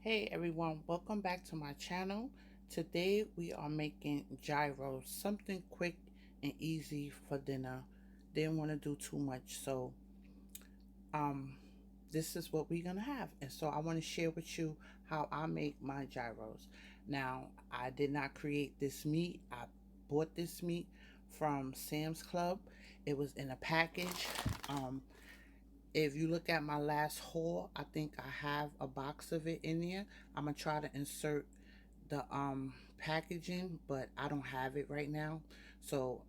Hey everyone, welcome back to my channel. Today we are making gyros, something quick and easy for dinner. Didn't want to do too much, so this is what we're gonna have. And so I want to share with you how I make my gyros. Now, I did not create this meat. I bought this meat from Sam's Club. It was in a package. If you look at my last haul, I think I have a box of it in there. I'm gonna try to insert the packaging, but I don't have it right now. So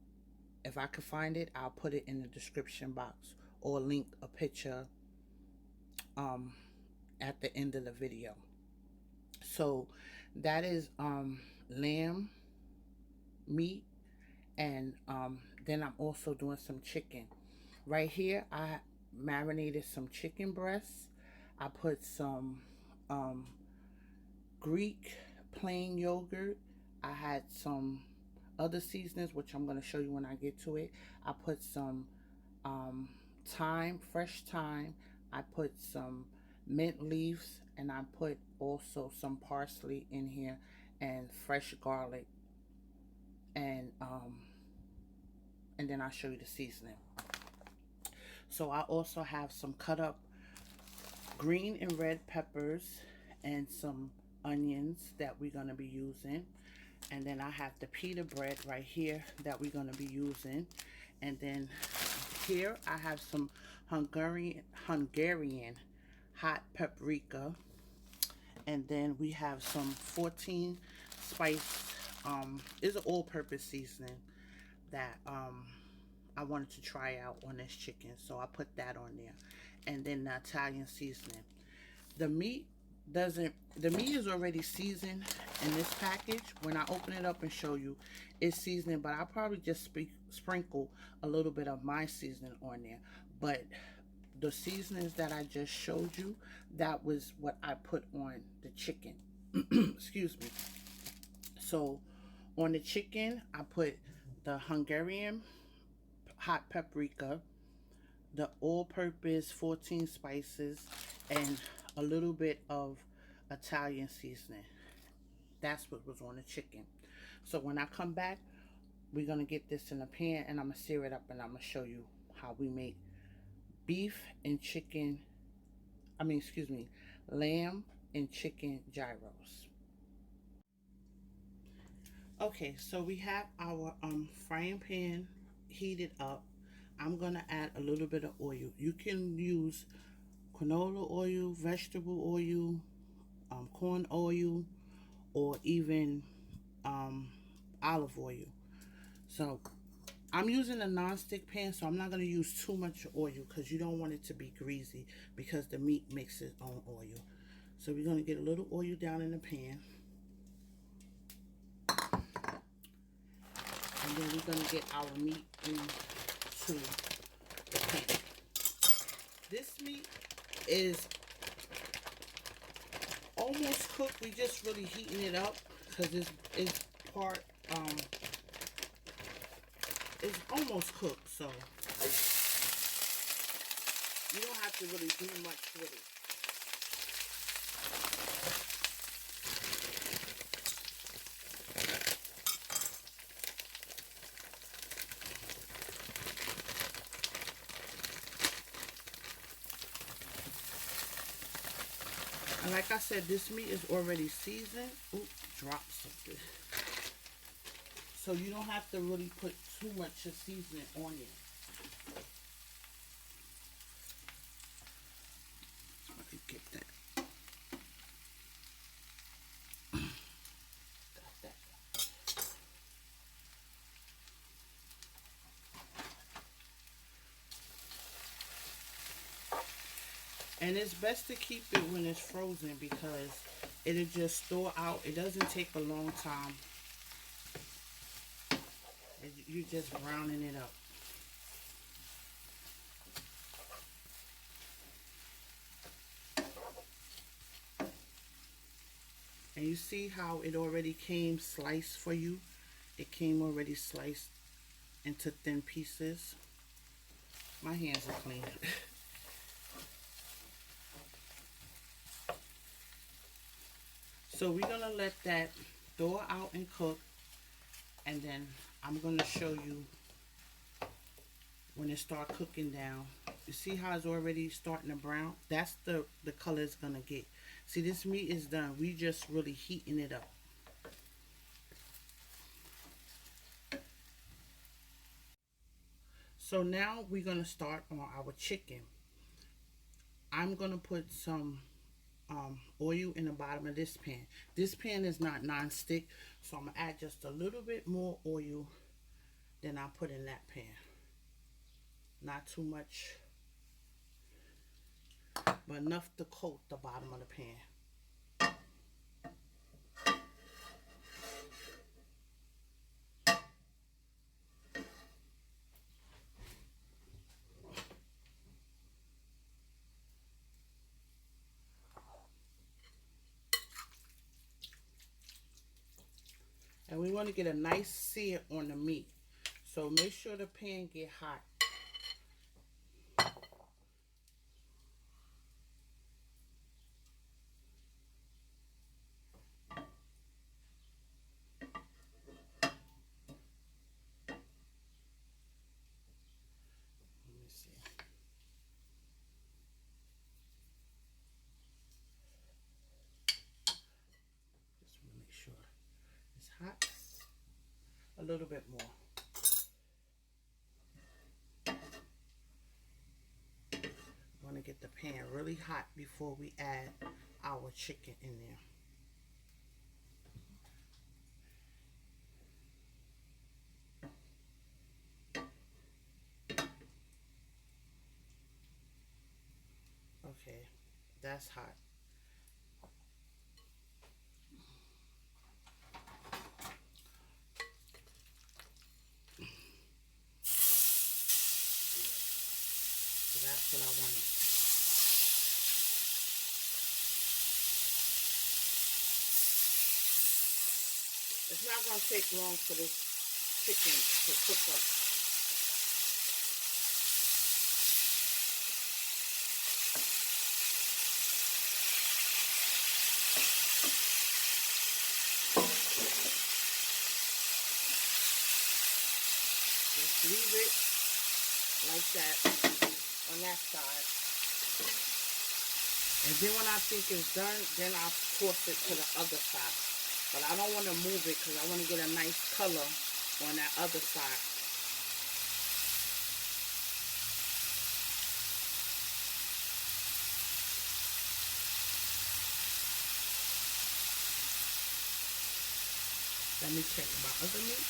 if I could find it, I'll put it in the description box or link a picture um at the end of the video. So that is lamb meat, and then I'm also doing some chicken. Right here I marinated some chicken breasts. I put some Greek plain yogurt. I had some other seasonings, which I'm going to show you when I get to it. I put some thyme, fresh thyme. I put some mint leaves, and I put also some parsley in here and fresh garlic. And then I'll show you the seasoning. So I also have some cut up green and red peppers and some onions that we're going to be using. And then I have the pita bread right here that we're going to be using. And then here I have some Hungarian hot paprika. And then we have some 14 spice, it's an all-purpose seasoning that I wanted to try out on this chicken, so I put that on there. And then the Italian seasoning. The meat is already seasoned in this package. When I open it up and show you, it's seasoned, but I'll probably just sprinkle a little bit of my seasoning on there. But the seasonings that I just showed you, that was what I put on the chicken. Excuse me. So on the chicken, I put the Hungarian hot paprika, the all-purpose 14 spices, and a little bit of Italian seasoning. That's what was on the chicken. So when I come back, we're going to get this in a pan, and I'm going to sear it up, and I'm going to show you how we make beef and chicken, lamb and chicken gyros. Okay, so we have our frying pan heated up. I'm going to add a little bit of oil. You can use canola oil, vegetable oil, corn oil, or even olive oil. So I'm using a non-stick pan, so I'm not going to use too much oil because you don't want it to be greasy because the meat makes its own oil. So we're going to get a little oil down in the pan. And then we're going to get our meat into the pan. This meat is almost cooked. We just really heating it up because it's part, it's almost cooked. So you don't have to really do much with it. And like I said, this meat is already seasoned. Oop, dropped something. So you don't have to really put too much of seasoning on it. So I can get that. Got that. And it's best to keep it when it's frozen because it'll just thaw out. It doesn't take a long time. You're just browning it up. And you see how it already came sliced for you? It came already sliced into thin pieces. My hands are clean. So we're gonna let that thaw out and cook, and then I'm gonna show you when it start cooking down. You see how it's already starting to brown? That's the color it's gonna get. See, this meat is done. We just really heating it up. So now we're gonna start on our chicken. I'm gonna put some oil in the bottom of this pan. This pan is not non-stick, so I'm gonna add just a little bit more oil than I put in that pan. Not too much, but enough to coat the bottom of the pan. And we want to get a nice sear on the meat. So make sure the pan get hot. Let me see. Just want to make sure it's hot. A little bit more. Want to get the pan really hot before we add our chicken in there. Okay, that's hot. So that's what I wanted. It's not going to take long for this chicken to cook up. Just leave it like that on that side. And then when I think it's done, then I'll toss it to the other side. But I don't want to move it because I want to get a nice color on that other side. Let me check my other meat.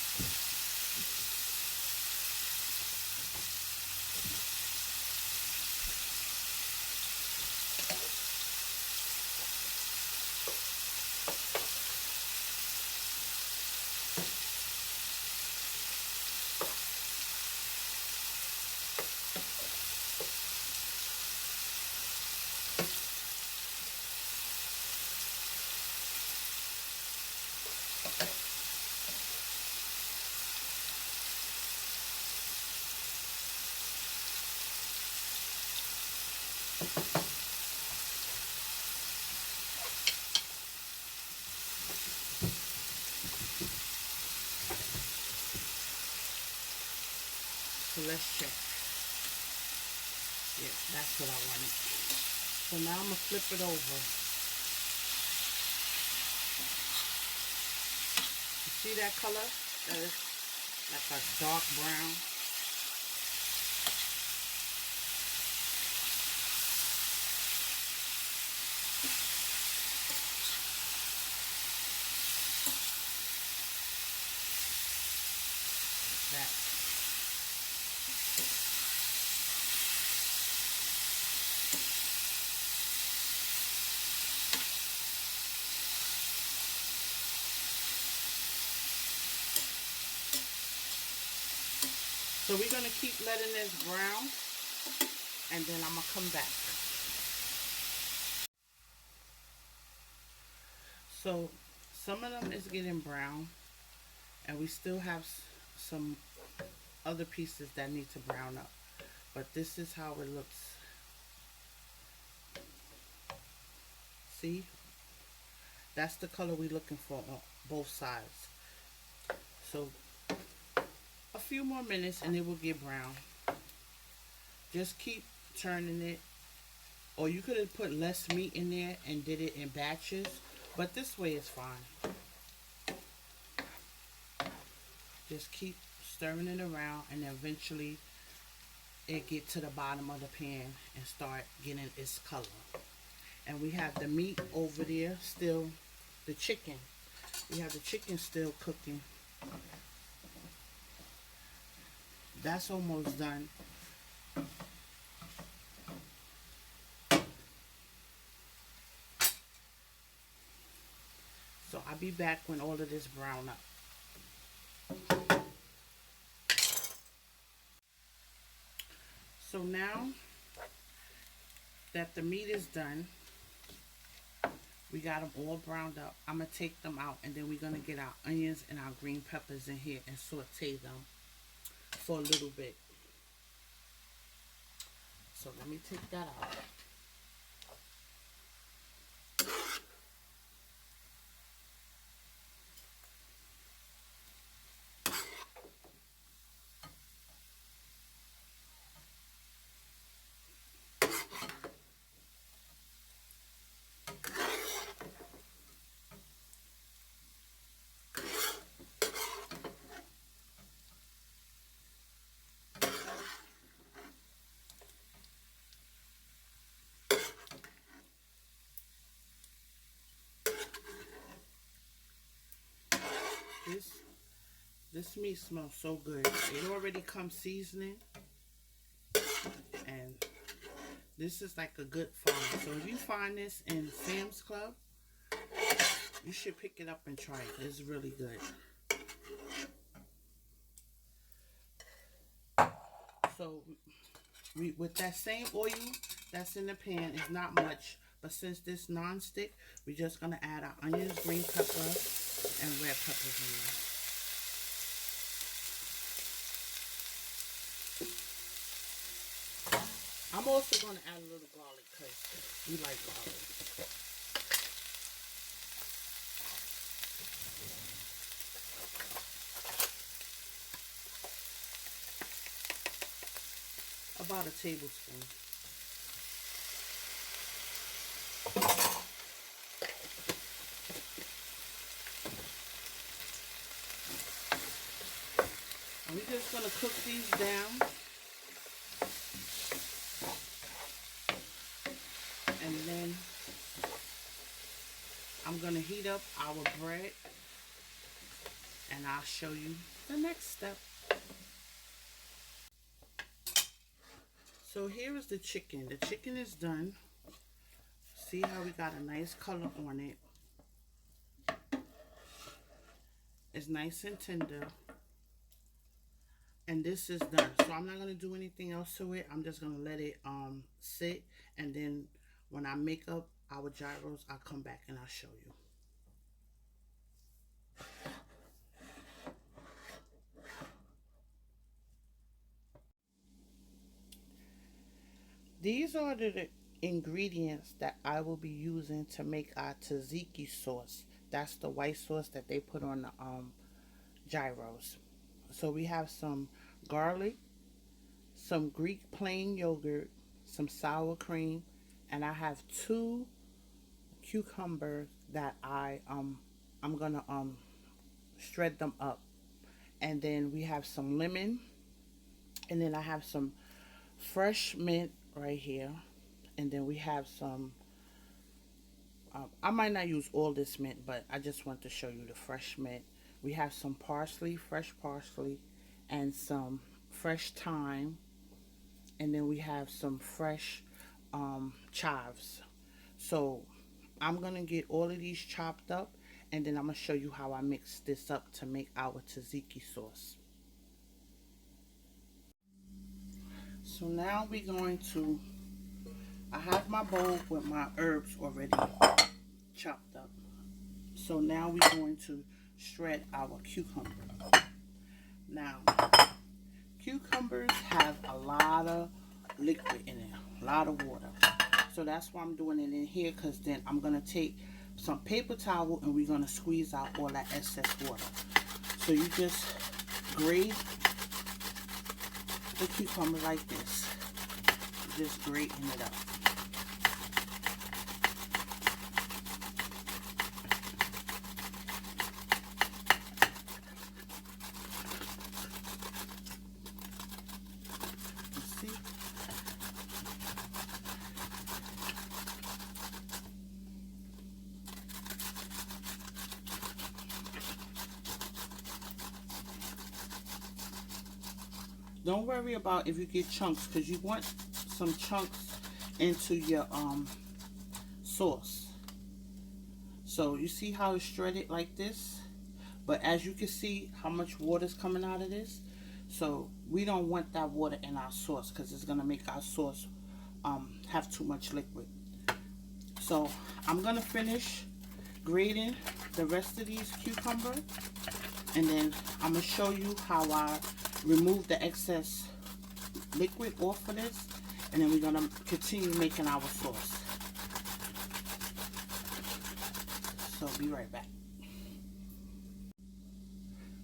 So let's check. Yeah, that's what I wanted. So now I'm going to flip it over. You see that color? That is like a dark brown. That. So we're going to keep letting this brown, and then I'm going to come back. So some of them is getting brown, and we still have some other pieces that need to brown up. But this is how it looks. That's the color we're looking for on both sides. So a few more minutes and it will get brown. Just keep turning it. Or you could have put less meat in there and did it in batches, but this way is fine. Just keep stirring it around and eventually it get to the bottom of the pan and start getting its color. And we have the meat over there still, the chicken. We have the chicken still cooking. That's almost done. So I'll be back when all of this brown up. So now that the meat is done, we got them all browned up. I'm going to take them out and then we're going to get our onions and our green peppers in here and saute them for a little bit. So let me take that out. This meat smells so good. It already comes seasoning, and this is like a good find. So if you find this in Sam's Club, you should pick it up and try it. It's really good. So with that same oil that's in the pan, it's not much, but since this non-stick, we're just gonna add our onions, green pepper, and red peppers in there. I'm also going to add a little garlic because we like garlic. About a tablespoon. And we're just going to cook these down. And then I'm going to heat up our bread and I'll show you the next step. So here is the chicken. The chicken is done. See how we got a nice color on it. It's nice and tender. And this is done. So I'm not going to do anything else to it. I'm just going to let it sit, and then when I make up our gyros, I'll come back and I'll show you. These are the ingredients that I will be using to make our tzatziki sauce. That's the white sauce that they put on the gyros. So we have some garlic, some Greek plain yogurt, some sour cream, and I have 2 cucumbers that I'm gonna shred them up. And then we have some lemon, and then I have some fresh mint right here, and then we have some I might not use all this mint, but I just want to show you the fresh mint. We have some parsley, fresh parsley, and some fresh thyme, and then we have some fresh chives. So I'm gonna get all of these chopped up, and then I'm gonna show you how I mix this up to make our tzatziki sauce. So now we're going to, I have my bowl with my herbs already chopped up. So now we're going to shred our cucumber. Now, cucumbers have a lot of liquid in it, a lot of water. So that's why I'm doing it in here, because then I'm going to take some paper towel, and we're going to squeeze out all that excess water. So you just grate the cucumber like this. Just grating it up. See? Don't worry about if you get chunks, because you want some chunks into your sauce. So you see how it's shredded like this? But as you can see how much water is coming out of this. So we don't want that water in our sauce, because it's going to make our sauce have too much liquid. So I'm going to finish grating the rest of these cucumber, and then I'm going to show you how I remove the excess liquid off of this, and then we're going to continue making our sauce. So be right back.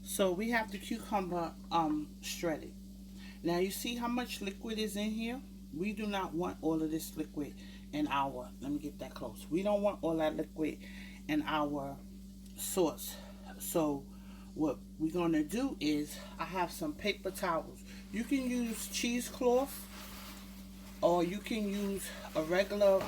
So we have the cucumber shredded. Now you see how much liquid is in here? We do not want all of this liquid in our, let me get that close. We don't want all that liquid in our sauce. So what we're going to do is, I have some paper towels. You can use cheesecloth, or you can use a regular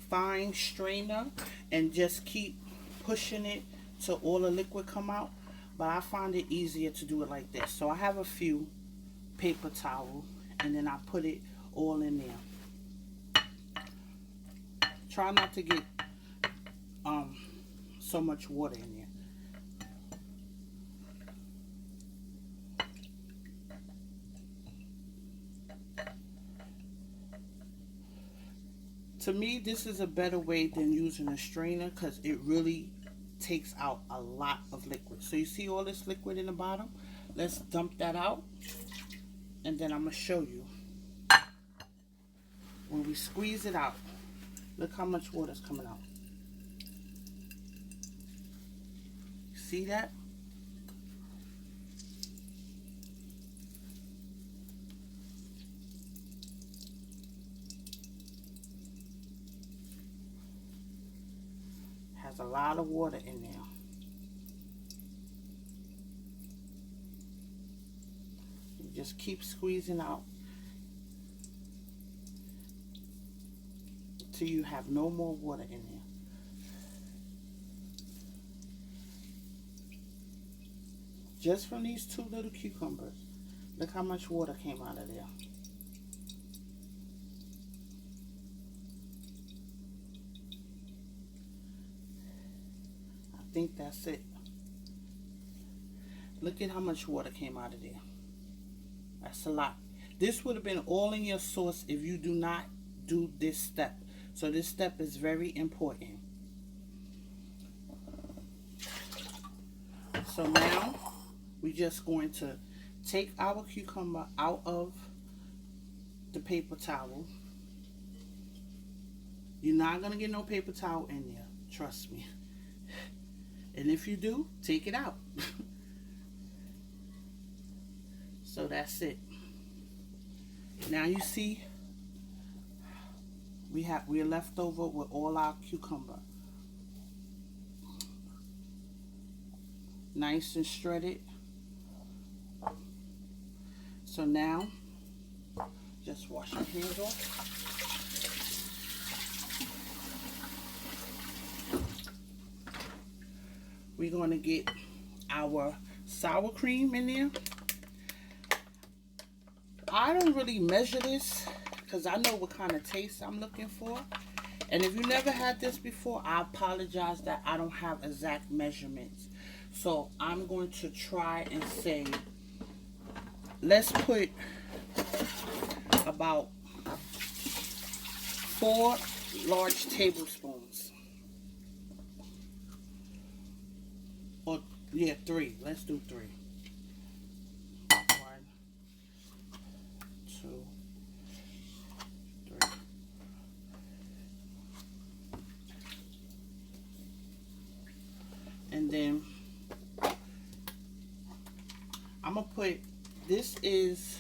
fine strainer and just keep pushing it till all the liquid come out. But I find it easier to do it like this. So I have a few paper towels, and then I put it all in there. Try not to get so much water in there. To me, this is a better way than using a strainer, because it really takes out a lot of liquid. So you see all this liquid in the bottom? Let's dump that out, and then I'm going to show you when we squeeze it out. Look how much water is coming out. See that? Has a lot of water in there. You just keep squeezing out till you have no more water in there. Just from these two little cucumbers, look how much water came out of there. I think that's it. Look at how much water came out of there. That's a lot. This would have been all in your sauce if you do not do this step. So this step is very important. So now we're just going to take our cucumber out of the paper towel. You're not going to get no paper towel in there. Trust me. And if you do, take it out. So that's it. Now you see we're left over with all our cucumber. Nice and shredded. So now, just wash your hands off. We're going to get our sour cream in there. I don't really measure this because I know what kind of taste I'm looking for. And if you never had this before, I apologize that I don't have exact measurements. So I'm going to try and say, let's put about 4 large tablespoons. Or, yeah, 3. Let's do 3. 1, 2, 3. And then I'm gonna put, this is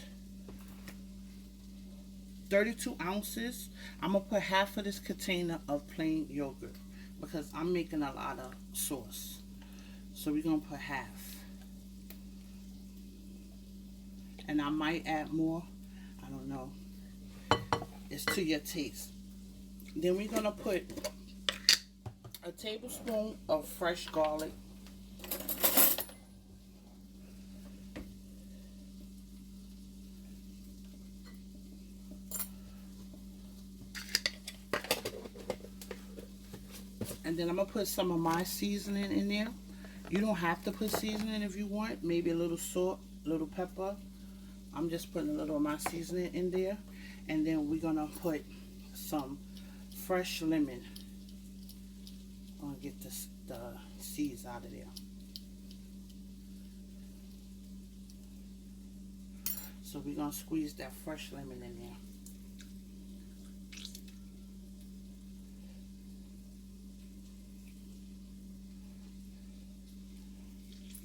32 ounces. I'm gonna put half of this container of plain yogurt because I'm making a lot of sauce. So we're gonna put half. And I might add more. I don't know. It's to your taste. Then we're gonna put a tablespoon of fresh garlic. And then I'm gonna put some of my seasoning in there. You don't have to put seasoning if you want. Maybe a little salt, a little pepper. I'm just putting a little of my seasoning in there. And then we're gonna put some fresh lemon. I'm gonna get the seeds out of there. So we're gonna squeeze that fresh lemon in there.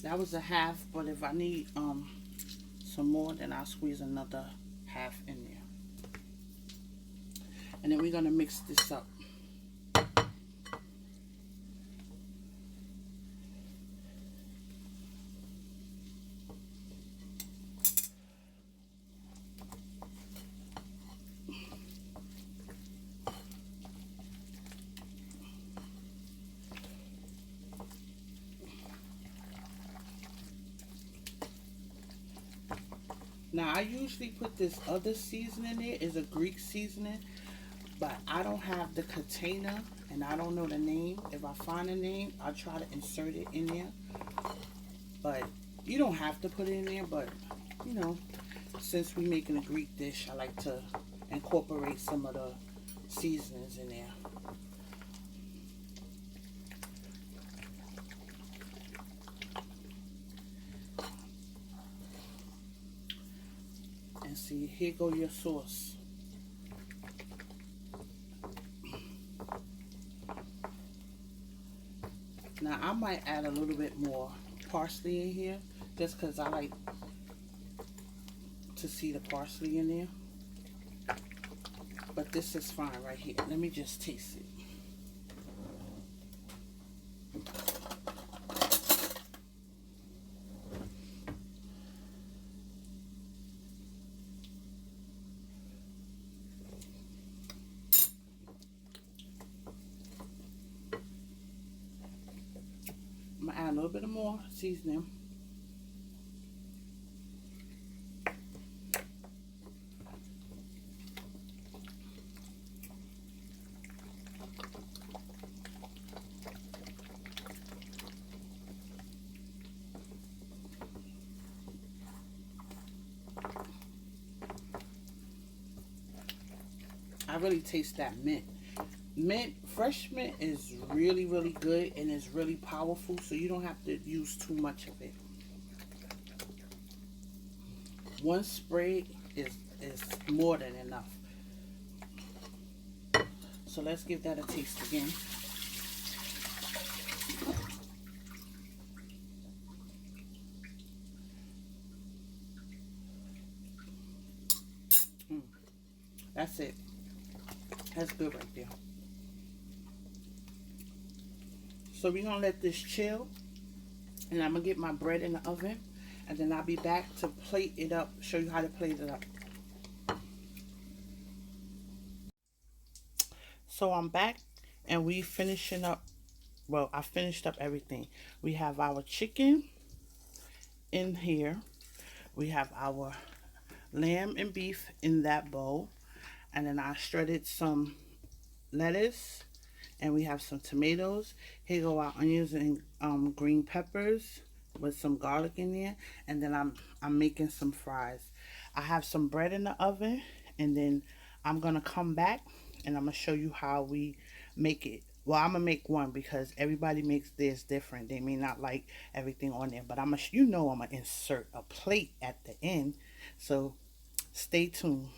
That was a half, but if I need some more, then I'll squeeze another half in there. And then we're gonna mix this up. Now I usually put this other seasoning there, is a Greek seasoning, but I don't have the container and I don't know the name. If I find a name, I'll try to insert it in there. But you don't have to put it in there, but you know, since we're making a Greek dish, I like to incorporate some of the seasonings in there. And see, here go your sauce. Now I might add a little bit more parsley in here, just because I like to see the parsley in there. But this is fine right here. Let me just taste it. I'm gonna add a little bit more seasoning. I really taste that mint. Mint, fresh mint is really, really good and it's really powerful, so you don't have to use too much of it. One spray is more than enough. So let's give that a taste again. That's it. That's good right there. So we're going to let this chill. And I'm going to get my bread in the oven. And then I'll be back to plate it up. Show you how to plate it up. So I'm back. And we finishing up. Well, I finished up everything. We have our chicken in here. We have our lamb and beef in that bowl. And then I shredded some lettuce, and we have some tomatoes. Here go our onions and green peppers with some garlic in there. And then I'm making some fries. I have some bread in the oven, and then I'm gonna come back and I'm gonna show you how we make it. Well, I'm gonna make one because everybody makes theirs different. They may not like everything on there, but I'm gonna insert a plate at the end. So stay tuned.